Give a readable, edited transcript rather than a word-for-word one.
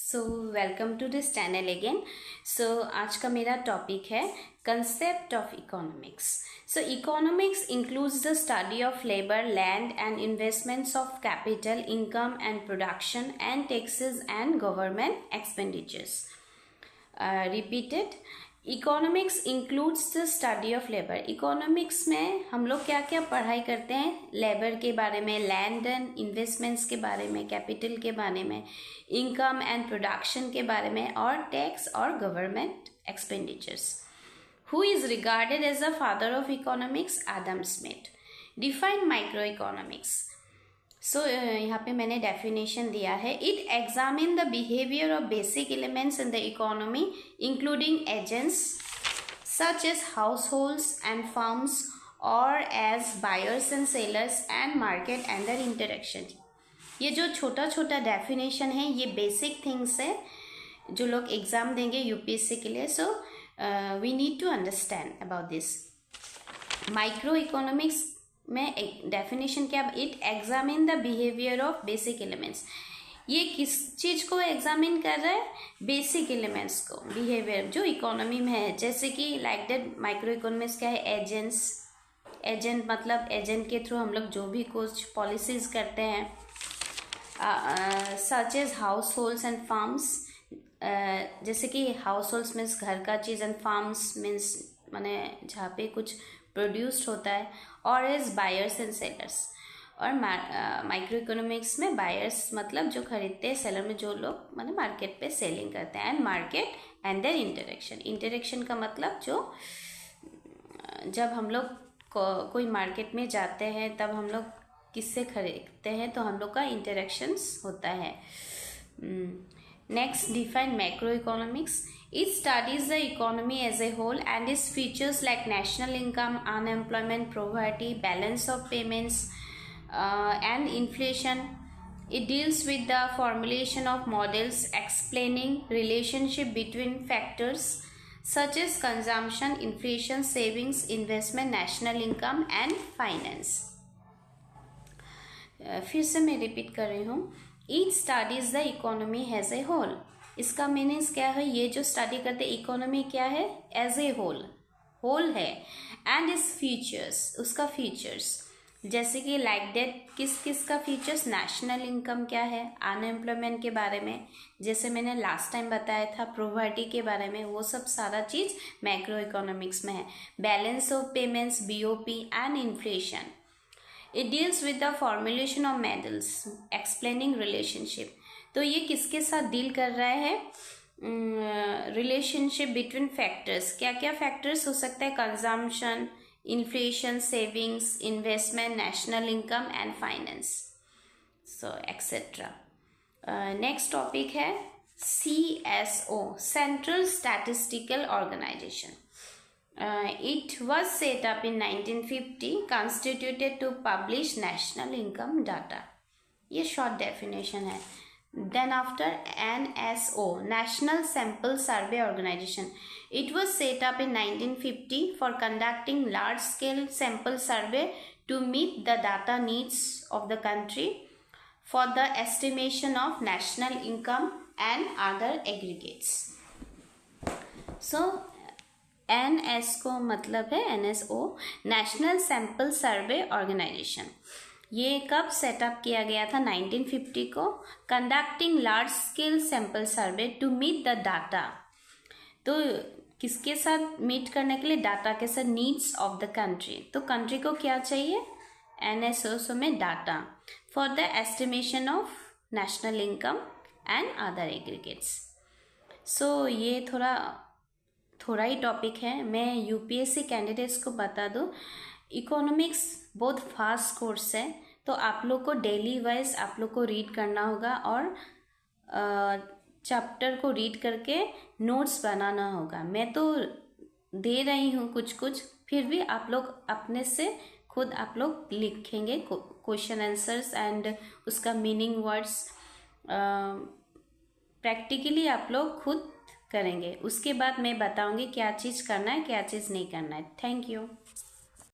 So welcome to this channel again. So आज का मेरा टॉपिक है concept of economics. So economics includes the study of labour, land and investments of capital, income and production and taxes and government expenditures. Repeated, economics includes the study of labour. Economics में हम लोग क्या क्या पढ़ाई करते हैं? Labour के बारे में, लैंड एंड इन्वेस्टमेंट्स के बारे में, कैपिटल के बारे में, इनकम एंड प्रोडक्शन के बारे में, और टैक्स और government expenditures. Who is regarded as the father of economics? Adam Smith. Define micro economics. So यहाँ पे मैंने डेफिनेशन दिया है। It examine the behaviour of basic elements in the economy including agents such as households and firms और as buyers and sellers and market and their interaction. ये जो छोटा छोटा डेफिनेशन है ये बेसिक थिंग्स है जो लोग एग्जाम देंगे यूपीएससी के लिए। So we need to understand about this. Micro economics में डेफिनेशन क्या? It examine the behaviour of basic elements. ये किस चीज को एग्जामिन कर रहा है? बेसिक एलिमेंट्स को, बिहेवियर जो इकोनॉमी में है। जैसे कि लाइक दैट माइक्रो इकोनॉमिक्स क्या है? एजेंट्स। एजेंट मतलब एजेंट के थ्रू हम लोग जो भी कुछ पॉलिसीज करते हैं। Such as households and farms. जैसे कि हाउस होल्ड्स मीन्स घर का चीज़, एंड फार्म्स मीन्स माने जहाँ पे कुछ प्रोड्यूस्ड होता है, और एज बायर्स एंड सेलर्स। और माइक्रो इकोनॉमिक्स में बायर्स मतलब जो खरीदते हैं, सेलर में जो लोग माने मार्केट पे सेलिंग करते हैं, and market and their interaction. Interaction का मतलब जो जब हम लोग कोई मार्केट में जाते हैं तब हम लोग किससे खरीदते हैं, तो हम लोग का इंटरेक्शंस होता है। Next, define macro economics. It studies the economy as a whole and its features like national income, unemployment, poverty, balance of payments, and inflation. It deals with the formulation of models explaining relationship between factors such as consumption, inflation, savings, investment, national income, and finance. फिर से मैं repeat कर रही हूँ। It studies the economy as a whole. इसका meanings क्या है? ये जो स्टडी करते इकोनॉमी क्या है? एज ए होल, होल है। एंड इस फीचर्स, उसका फीचर्स जैसे कि लाइक दैट किस किस का फीचर्स? नेशनल इनकम क्या है, अनएम्प्लॉयमेंट के बारे में, जैसे मैंने लास्ट टाइम बताया था प्रोवर्टी के बारे में, वो सब सारा चीज़ मैक्रो इकोनॉमिक्स में है। Balance of payments, BOP, and inflation. It deals with the formulation of models explaining relationship. तो ये किसके साथ डील कर रहा है? Relationship between factors. क्या क्या फैक्टर्स हो सकता है? Consumption, inflation, savings, investment, national income and finance, so etcetera. Next topic है CSO, central statistical organisation. It was set up in 1950, constituted to publish national income data. ये short definition है. Then after NSO, National Sample Survey Organization. It was set up in 1950 for conducting large-scale sample survey to meet the data needs of the country for the estimation of national income and other aggregates. So NS को मतलब है NSO, national sample survey organisation. ये कब setup किया गया था? 1950 को। Conducting large scale sample survey to meet the data. तो किसके साथ मीट करने के लिए? डाटा के साथ, नीड्स ऑफ द कंट्री। तो कंट्री को क्या चाहिए? NSO में data for the estimation of national income and other aggregates. So ये थोड़ा ही टॉपिक है। मैं यूपीएससी कैंडिडेट्स को बता दूं, इकोनॉमिक्स बहुत फास्ट कोर्स है, तो आप लोग को डेली वाइज आप लोग को रीड करना होगा और चैप्टर को रीड करके नोट्स बनाना होगा। मैं तो दे रही हूँ कुछ कुछ, फिर भी आप लोग अपने से खुद आप लोग लिखेंगे क्वेश्चन आंसर्स एंड उसका मीनिंग वर्ड्स प्रैक्टिकली आप लोग खुद करेंगे। उसके बाद मैं बताऊंगी क्या चीज़ करना है, क्या चीज़ नहीं करना है। Thank you.